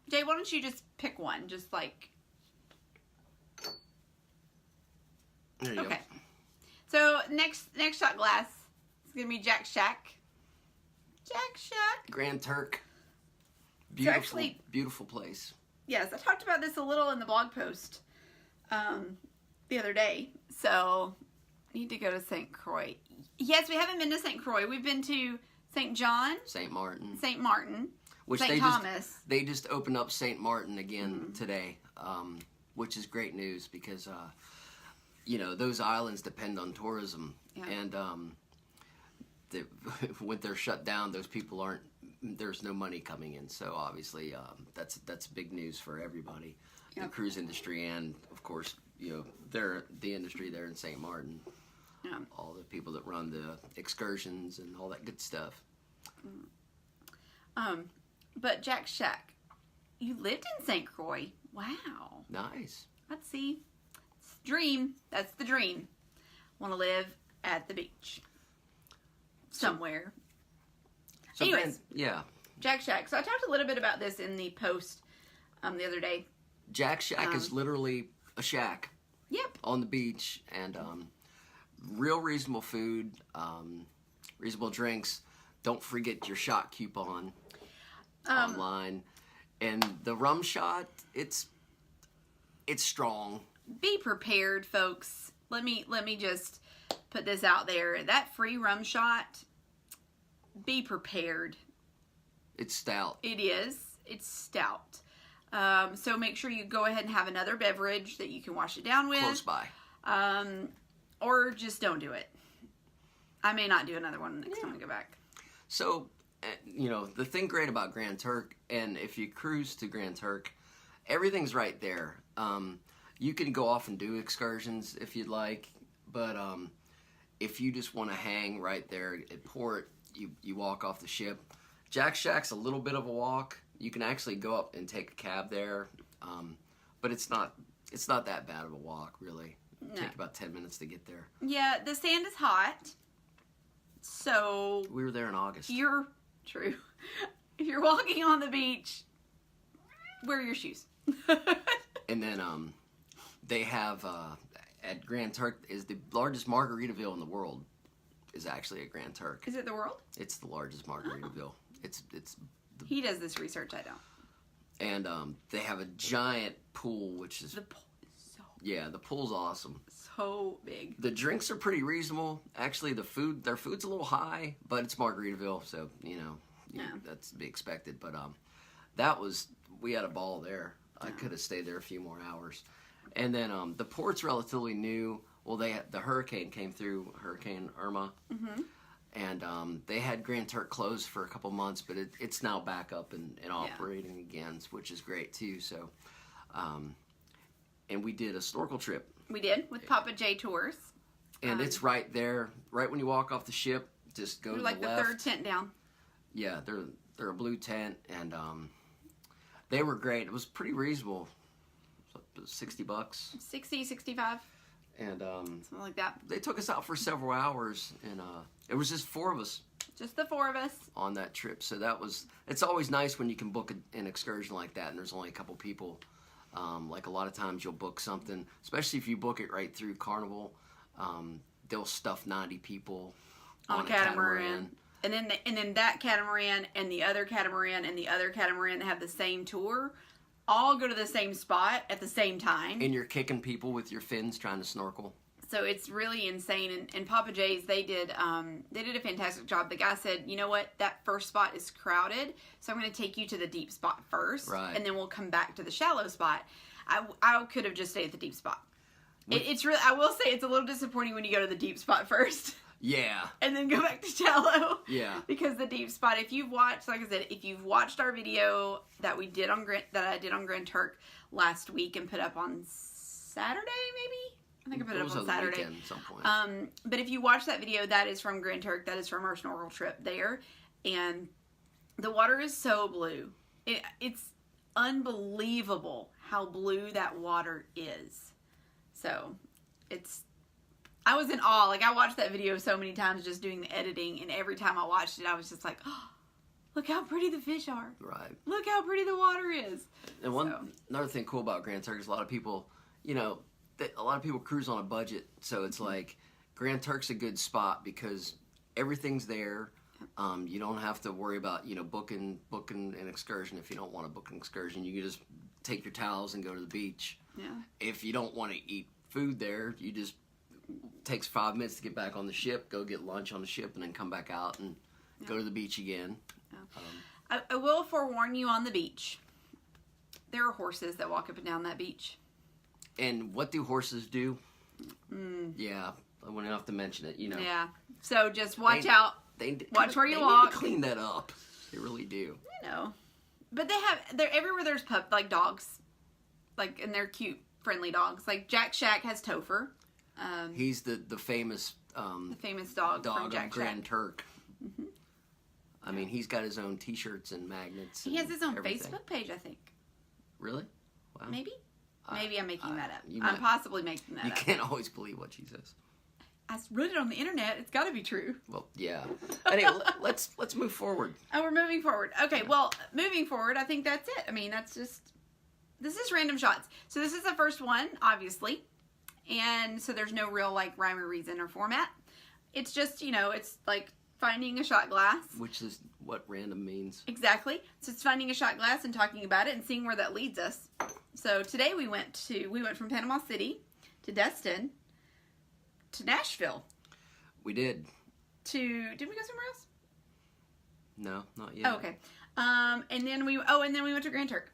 Jay, why don't you just pick one? Just like... There you go. So, next shot glass is going to be Jack Shack. Jack Shack. Grand Turk. Beautiful, actually, beautiful place. Yes, I talked about this a little in the blog post the other day. So, need to go to St. Croix. Yes, we haven't been to St. Croix. We've been to St. John. St. Martin. St. Martin. Which St. Thomas. They just opened up St. Martin again today, which is great news because, you know, those islands depend on tourism. Yeah. And when they're shut down, those people aren't, there's no money coming in. So obviously that's big news for everybody, the cruise industry and, of course, you know, the industry there in St. Martin. Yeah. All the people that run the excursions and all that good stuff. But Jack Shack, you lived in St. Croix. Wow. Nice. Let's see. It's the dream. That's the dream. Want to live at the beach. Somewhere. So anyways, yeah. Jack Shack. So I talked a little bit about this in the post the other day. Jack Shack is literally a shack. Yep. On the beach and real reasonable food, reasonable drinks. Don't forget your shot coupon online. And the rum shot, it's strong. Be prepared, folks. Let me just put this out there. That free rum shot, be prepared. It's stout. It is. It's stout. So make sure you go ahead and have another beverage that you can wash it down with. Close by. Or just don't do it. I may not do another one next time we go back. So, you know, the thing great about Grand Turk, and if you cruise to Grand Turk, everything's right there. You can go off and do excursions if you'd like, but if you just want to hang right there at port, you walk off the ship. Jack Shack's a little bit of a walk. You can actually go up and take a cab there, but it's not that bad of a walk, really. It'll take about 10 minutes to get there. Yeah, the sand is hot, so... We were there in August. True. If you're walking on the beach, wear your shoes. And then they have, at Grand Turk, is the largest Margaritaville in the world, is actually at Grand Turk. Is it the world? It's the largest Margaritaville. It's he does this research, I don't. And they have a giant pool, which is... The pool is so big. Yeah, the pool's awesome. So big. The drinks are pretty reasonable. Actually, their food's a little high, but it's Margaritaville, so, you know, that's to be expected. But we had a ball there. I could have stayed there a few more hours. And then the port's relatively new. Well, the hurricane came through, Hurricane Irma. Mm-hmm. And they had Grand Turk closed for a couple months, but it's now back up and operating again, which is great too. So, and we did a snorkel trip. We did, with Papa J Tours. And it's right there, right when you walk off the ship. Just go to the left. Like the third tent down. Yeah, they're a blue tent, and they were great. It was pretty reasonable. $60. 60, 65. And something like that. They took us out for several hours, and it was just four of us. Just the four of us on that trip. So it's always nice when you can book an excursion like that, and there's only a couple people. Like a lot of times you'll book something, especially if you book it right through Carnival. They'll stuff 90 people on a catamaran. And then that catamaran and the other catamaran and the other catamaran that have the same tour all go to the same spot at the same time. And you're kicking people with your fins trying to snorkel. So it's really insane. And Papa J's, they did a fantastic job. The guy said, you know what, that first spot is crowded, so I'm going to take you to the deep spot first, right, and then we'll come back to the shallow spot. I could have just stayed at the deep spot. It's really, I will say, it's a little disappointing when you go to the deep spot first. Yeah. And then go back to shallow. Yeah. Because the deep spot, if you've watched, like I said, if you've watched our video that I did on Grand Turk last week and put up on Saturday, maybe? I think I put it up on Saturday. At some point. But if you watch that video, that is from Grand Turk. That is from our snorkel trip there. And the water is so blue. It's unbelievable how blue that water is. So, I was in awe. Like, I watched that video so many times just doing the editing, and every time I watched it, I was just like, oh, look how pretty the fish are. Right. Look how pretty the water is. And another thing cool about Grand Turk is a lot of people, a lot of people cruise on a budget. So it's like Grand Turk's a good spot because everything's there. You don't have to worry about, booking an excursion if you don't want to book an excursion. You can just take your towels and go to the beach. Yeah. If you don't want to eat food there, you just takes 5 minutes to get back on the ship, go get lunch on the ship, and then come back out and go to the beach again. Yeah. I will forewarn you on the beach. There are horses that walk up and down that beach. And what do horses do? Yeah, I wouldn't have to mention it, Yeah. So just watch out. Watch where you They walk. need to clean that up. They really do. But they're everywhere. There's dogs, and they're cute, friendly dogs. Like Jack Shack has Topher. He's the famous the famous dog from Jack of Grand Shack. Turk. Mm-hmm. I mean, he's got his own T-shirts and magnets. He has his own everything. Facebook page, I think. Really? Wow. Maybe I'm making that up. I'm possibly making that up. You can't always believe what she says. I read it on the internet. It's got to be true. Well, yeah. Anyway, let's move forward. Oh, we're moving forward. Okay, well, moving forward, I think that's it. I mean, this is random shots. So this is the first one, obviously. And so there's no real, rhyme or reason or format. It's just, it's like finding a shot glass. Which is what random means. Exactly. So it's finding a shot glass and talking about it and seeing where that leads us. So today we went from Panama City to Destin to Nashville. We did. Did we go somewhere else? No, not yet. Oh, okay. And then we went to Grand Turk.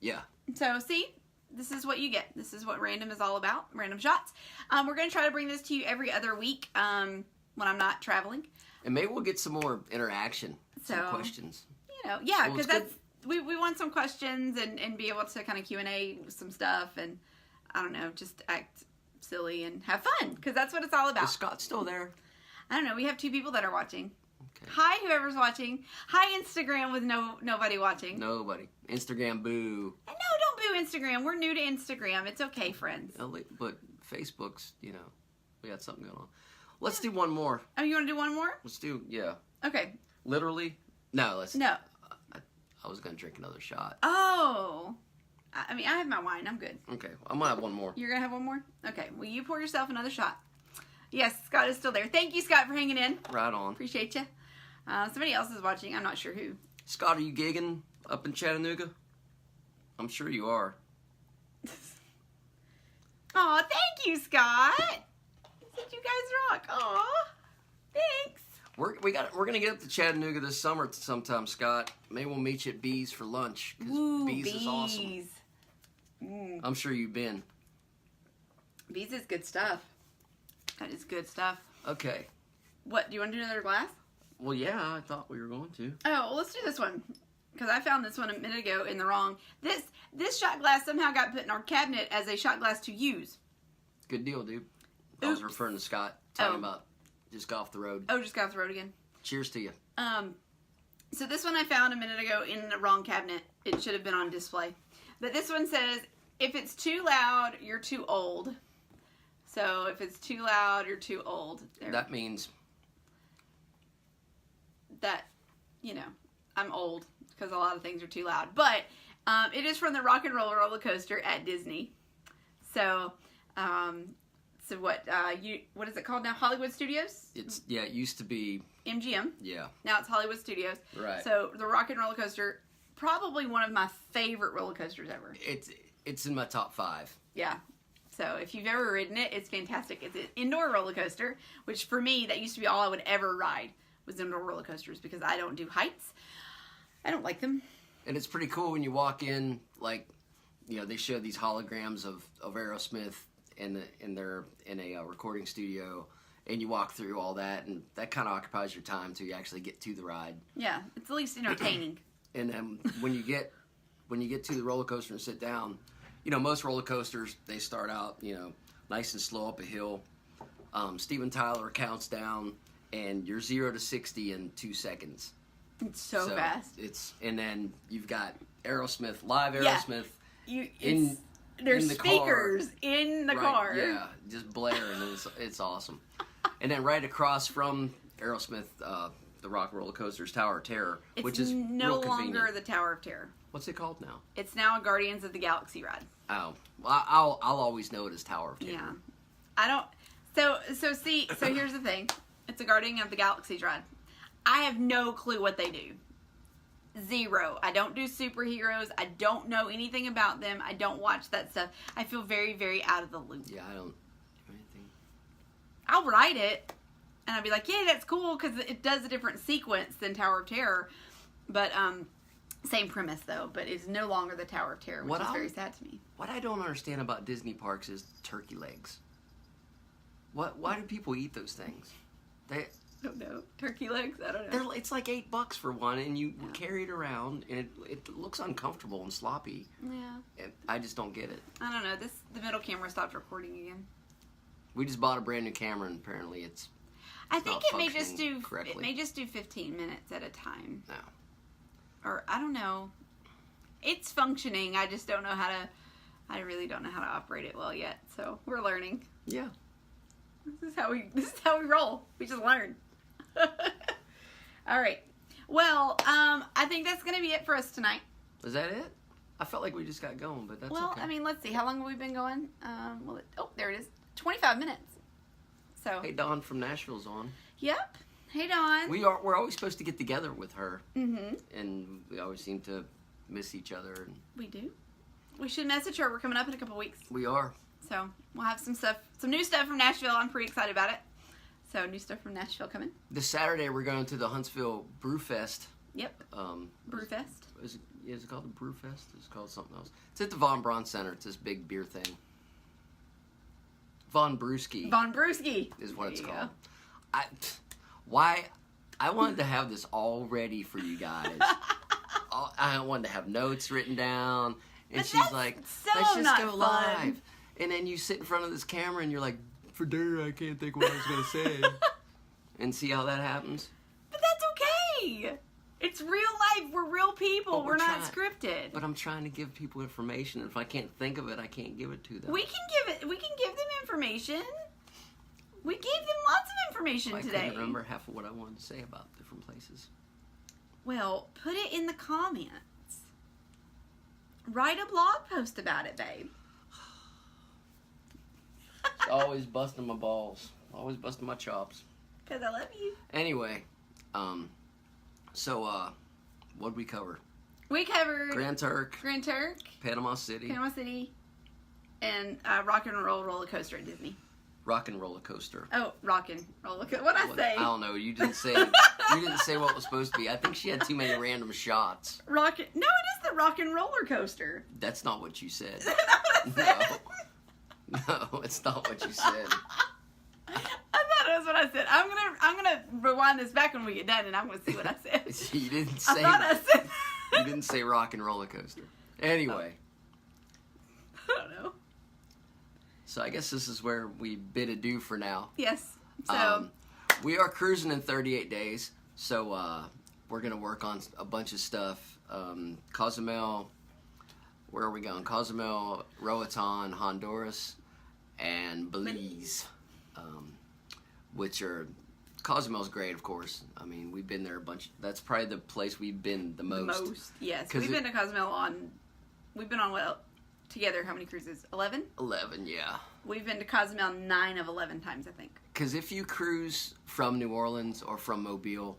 Yeah. So see, this is what you get. This is what random is all about. Random shots. We're going to try to bring this to you every other week when I'm not traveling. And maybe we'll get some more interaction. Some questions. Yeah, because we want some questions and be able to kind of Q&A some stuff and I don't know, just act silly and have fun because that's what it's all about. Is Scott still there? I don't know. We have 2 people that are watching. Okay. Hi, whoever's watching. Hi, Instagram with nobody watching. Nobody. Instagram, boo. No, don't boo Instagram. We're new to Instagram. It's okay, friends. But Facebook's, we got something going on. Let's do one more. Oh, you want to do one more? Let's do, yeah. Okay. Literally? No, let's... No. I was going to drink another shot. Oh. I mean, I have my wine. I'm good. Okay. I'm going to have one more. You're going to have one more? Okay. Well, you pour yourself another shot. Yes, Scott is still there. Thank you, Scott, for hanging in. Right on. Appreciate you. Somebody else is watching. I'm not sure who. Scott, are you gigging up in Chattanooga? I'm sure you are. Aw, thank you, Scott. You guys rock. Aw, thanks. We're gonna get up to Chattanooga this summer sometime, Scott. Maybe we'll meet you at Bees for lunch. Ooh, Bees is awesome. I'm sure you've been. Bees is good stuff. That is good stuff. Okay. What, do you want to do another glass? Well, yeah, I thought we were going to. Oh, well, let's do this one. Because I found this one a minute ago in the wrong. This shot glass somehow got put in our cabinet as a shot glass to use. Good deal, dude. I was referring to Scott, talking about just got off the road. Oh, just got off the road again. Cheers to you. So this one I found a minute ago in the wrong cabinet. It should have been on display. But this one says, if it's too loud, you're too old. So if it's too loud, you're too old. That means that, I'm old because a lot of things are too loud. But it is from the Rock and Roll roller coaster at Disney. So, what is it called now? Hollywood Studios? it used to be MGM. Yeah. Now it's Hollywood Studios. Right. So the Rock and Roller Coaster, probably one of my favorite roller coasters ever. It's in my top 5. Yeah. So if you've ever ridden it, it's fantastic. It's an indoor roller coaster, which for me, that used to be all I would ever ride was indoor roller coasters because I don't do heights. I don't like them. And it's pretty cool when you walk in, they show these holograms of Aerosmith in a recording studio, and you walk through all that, and that kind of occupies your time till you actually get to the ride. Yeah, it's at least entertaining. And then when you get to the roller coaster and sit down, most roller coasters, they start out, nice and slow up a hill. Steven Tyler counts down, and you're 0 to 60 in 2 seconds. It's so fast. And then you've got Aerosmith, live Aerosmith. Yeah. in There's the speakers car. in the Right, car. Yeah, just blaring. It's awesome. And then right across from Aerosmith, the Rock Roller Coaster's Tower of Terror, It's which is no real convenient. longer the Tower of Terror. What's it called now? It's now a Guardians of the Galaxy ride. Oh, well, I'll always know it as Tower of Terror. Yeah. I don't... So here's the thing. It's a Guardian of the Galaxy ride. I have no clue what they do. Zero. I don't do superheroes. I don't know anything about them. I don't watch that stuff. I feel very, very out of the loop. Yeah, I don't do anything. I'll write it, and I'll be like, yeah, that's cool, because it does a different sequence than Tower of Terror. But, same premise, though. But it's no longer the Tower of Terror, which is very sad to me. What I don't understand about Disney parks is turkey legs. Why do people eat those things? I don't know. Turkey legs? I don't know. It's like $8 for one, and you carry it around, and it looks uncomfortable and sloppy. Yeah. And I just don't get it. I don't know. The middle camera stopped recording again. We just bought a brand new camera, and apparently it's I think not it correctly. may just do 15 minutes at a time. No. Or I don't know. It's functioning. I just don't know how to. I really don't know how to operate it well yet. So we're learning. Yeah. This is how we roll. We just learn. All right. Well, I think that's gonna be it for us tonight. Is that it? I felt like we just got going, but that's okay. I mean, let's see. How long have we been going? There it is. 25 minutes. So. Hey, Dawn from Nashville's on. Yep. Hey, Dawn. We're always supposed to get together with her. Mm-hmm. And we always seem to miss each other. And we do. We should message her. We're coming up in a couple weeks. We are. So we'll have some new stuff from Nashville. I'm pretty excited about it. So new stuff from Nashville coming. This Saturday we're going to the Huntsville Brew Fest. Yep. Brewfest. Is it called the Brew Fest? It's called something else. It's at the Von Braun Center. It's this big beer thing. Von Brewski. Von Brewski is what it's There you called. I wanted to have this all ready for you guys. I wanted to have notes written down. And she's like, let's just go live. And then you sit in front of this camera and you're like, for dinner, I can't think what I was going to say. And see how that happens? But that's okay. It's real life. We're real people. We're not scripted. But I'm trying to give people information. And if I can't think of it, I can't give it to them. We can give them information. We gave them lots of information today. I couldn't remember half of what I wanted to say about different places. Well, put it in the comments. Write a blog post about it, babe. Always busting my balls. Always busting my chops. Because I love you. Anyway, what'd we cover? We covered Grand Turk, Panama City, and Rock and Roll Roller Coaster at Disney. Rock and Roller Coaster. Oh, Rock and Roller Coaster. What'd I say? I don't know. You didn't say. What was supposed to be. I think she had too many random shots. No, it is the Rock and Roller Coaster. That's not what you said. Is that what I said? No, it's not what you said. I thought it was what I said. I'm gonna rewind this back when we get done, and I'm gonna see what I said. You didn't say. I said. You didn't say Rock and Roller Coaster. Anyway. I don't know. So I guess this is where we bid adieu for now. Yes. So we are cruising in 38 days. So we're gonna work on a bunch of stuff. Cozumel. Where are we going? Cozumel, Roatan, Honduras, and Belize, which are Cozumel's great, of course. I mean, we've been there a bunch. That's probably the place we've been the most. Yes. We've been to Cozumel we've been on together, how many cruises? 11? 11, yeah. We've been to Cozumel 9 of 11 times, I think. Because if you cruise from New Orleans or from Mobile,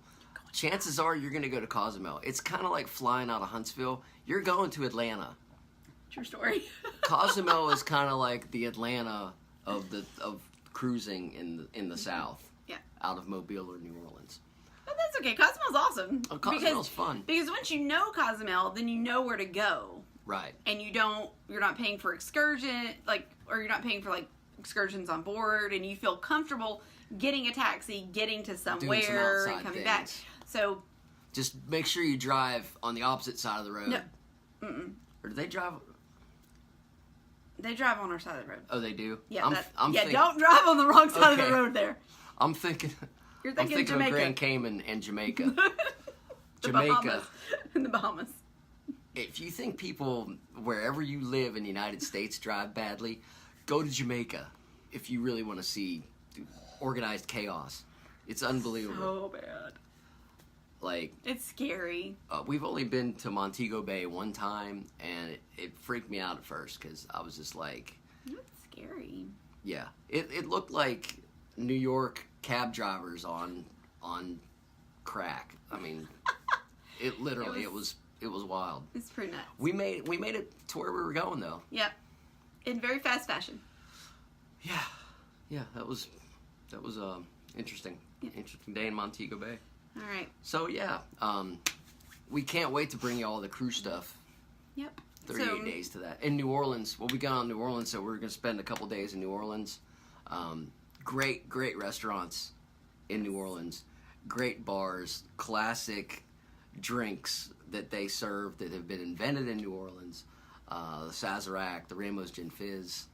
chances are you're going to go to Cozumel. It's kind of like flying out of Huntsville. You're going to Atlanta. True story. Cozumel is kind of like the Atlanta of cruising in the South. Yeah. Out of Mobile or New Orleans. But that's okay. Cozumel's awesome. Oh, Cozumel's fun. Because once you know Cozumel, then you know where to go. Right. And you're not paying for excursions on board, and you feel comfortable getting a taxi, getting to somewhere, and coming back. So just make sure you drive on the opposite side of the road. No. Mm-mm. Or do they drive? They drive on our side of the road. Oh, they do? Yeah, don't drive on the wrong side of the road there. I'm thinking Jamaica. of Grand Cayman and Jamaica. Jamaica. In the Bahamas. If you think people, wherever you live in the United States, drive badly, go to Jamaica if you really want to see organized chaos. It's unbelievable. So bad. like... It's scary. We've only been to Montego Bay one time, and it freaked me out at first, because I was just like... That's scary. Yeah. It looked like New York cab drivers on crack. I mean, it literally, it was wild. It's pretty nuts. We made it to where we were going, though. Yep. In very fast fashion. Yeah, that was interesting. Yeah. Interesting day in Montego Bay. All right. So yeah, we can't wait to bring you all the cruise stuff. Yep. 38 days to that. In New Orleans, well, we got on New Orleans, so we're gonna spend a couple days in New Orleans. Great restaurants in New Orleans. Great bars, classic drinks that they serve that have been invented in New Orleans. The Sazerac, the Ramos Gin Fizz,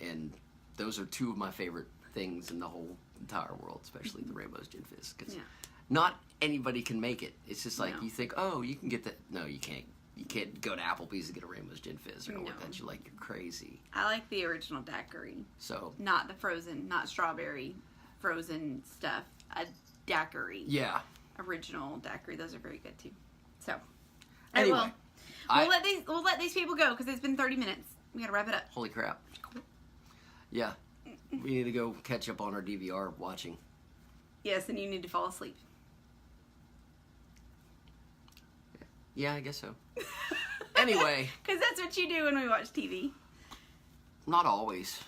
and those are two of my favorite things in the whole entire world, especially the Ramos Gin Fizz, because not anybody can make it. It's just like you think, oh, you can get that. No, you can't. You can't go to Applebee's and get a Ramos Gin Fizz or no. That. You're like, you're crazy. I like the original daiquiri. So not the frozen, not strawberry frozen stuff. A daiquiri. Yeah. Original daiquiri. Those are very good too. So anyway, we'll let these people go because it's been 30 minutes. We gotta wrap it up. Holy crap. Yeah. We need to go catch up on our DVR watching. Yes, and you need to fall asleep. Yeah, I guess so. Anyway. Because that's what you do when we watch TV. Not always.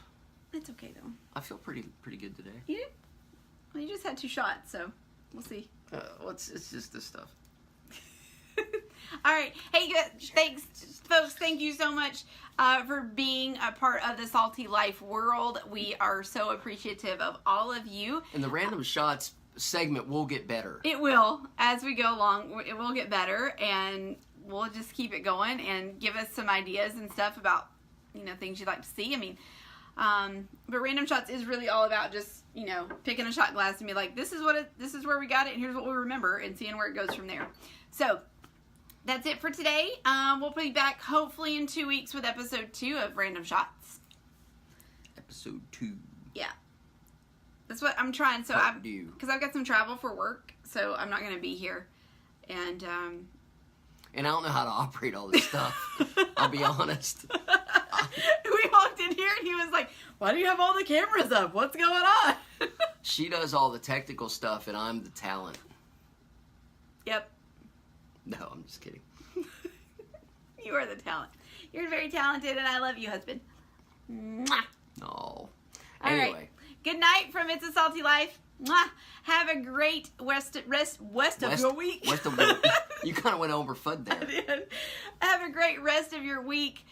It's okay, though. I feel pretty good today. You do? Well, you just had 2 shots, so we'll see. It's just this stuff. All right. Hey, thanks, folks. Thank you so much for being a part of the Salty Life world. We are so appreciative of all of you. And the Random Shots segment will get better. It will. As we go along, it will get better, and we'll just keep it going and give us some ideas and stuff about, things you'd like to see. I mean, but Random Shots is really all about just, picking a shot glass and be like, this is where we got it, and here's what we remember, and seeing where it goes from there. So, that's it for today. We'll be back hopefully in 2 weeks with episode 2 of Random Shots. Episode 2. Yeah. That's what I'm trying. So because I've got some travel for work, so I'm not going to be here. And I don't know how to operate all this stuff. I'll be honest. We walked in here and he was like, why do you have all the cameras up? What's going on? She does all the technical stuff and I'm the talent. Yep. No, I'm just kidding. You are the talent. You're very talented, and I love you, husband. Mwah. No. All anyway. Right. Good night from It's a Salty Life. Mwah. Have a great west of your week. West of your, you kind of went over FUD there. I did. Have a great rest of your week.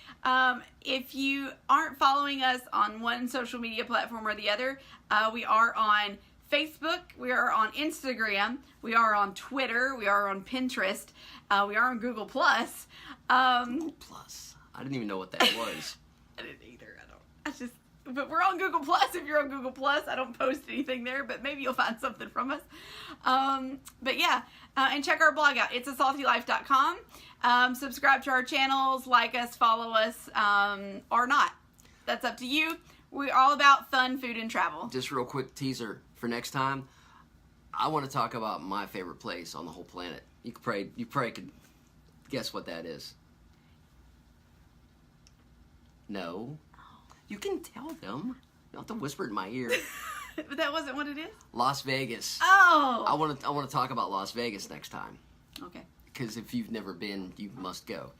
If you aren't following us on one social media platform or the other, we are on Facebook, we are on Instagram, we are on Twitter, we are on Pinterest, we are on Google Plus. Google Plus. I didn't even know what that was. I didn't either. But we're on Google Plus. If you're on Google Plus, I don't post anything there, but maybe you'll find something from us. But yeah, and check our blog out. It's asaltylife.com. Subscribe to our channels, like us, follow us, or not. That's up to you. We're all about fun, food, and travel. Just real quick teaser for next time. I want to talk about my favorite place on the whole planet. You probably could guess what that is. No. You can tell them. You don't have to whisper it in my ear. But that wasn't what it is? Las Vegas. Oh! I want to talk about Las Vegas next time. Okay. Because if you've never been, you must go.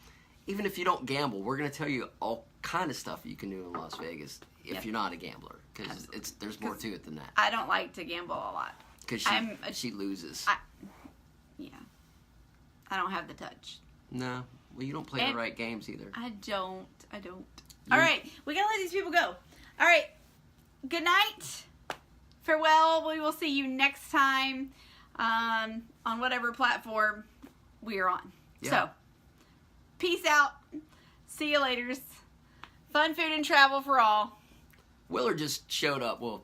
Even if you don't gamble, we're going to tell you all kind of stuff you can do in Las Vegas if you're not a gambler. Because there's more to it than that. I don't like to gamble a lot. Because she loses. Yeah. I don't have the touch. No. Well, you don't play the right games either. I don't. All right. We got to let these people go. All right. Good night. Farewell. We will see you next time on whatever platform we are on. Yeah. So, peace out. See you later. Fun, food, and travel for all. Willard just showed up. Well,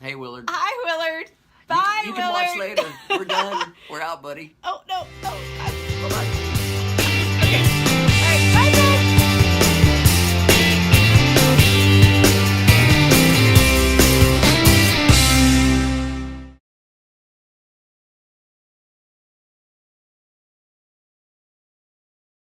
hey, Willard. Hi, Willard. Bye, you Willard. You can watch later. We're done. We're out, buddy. Oh, no.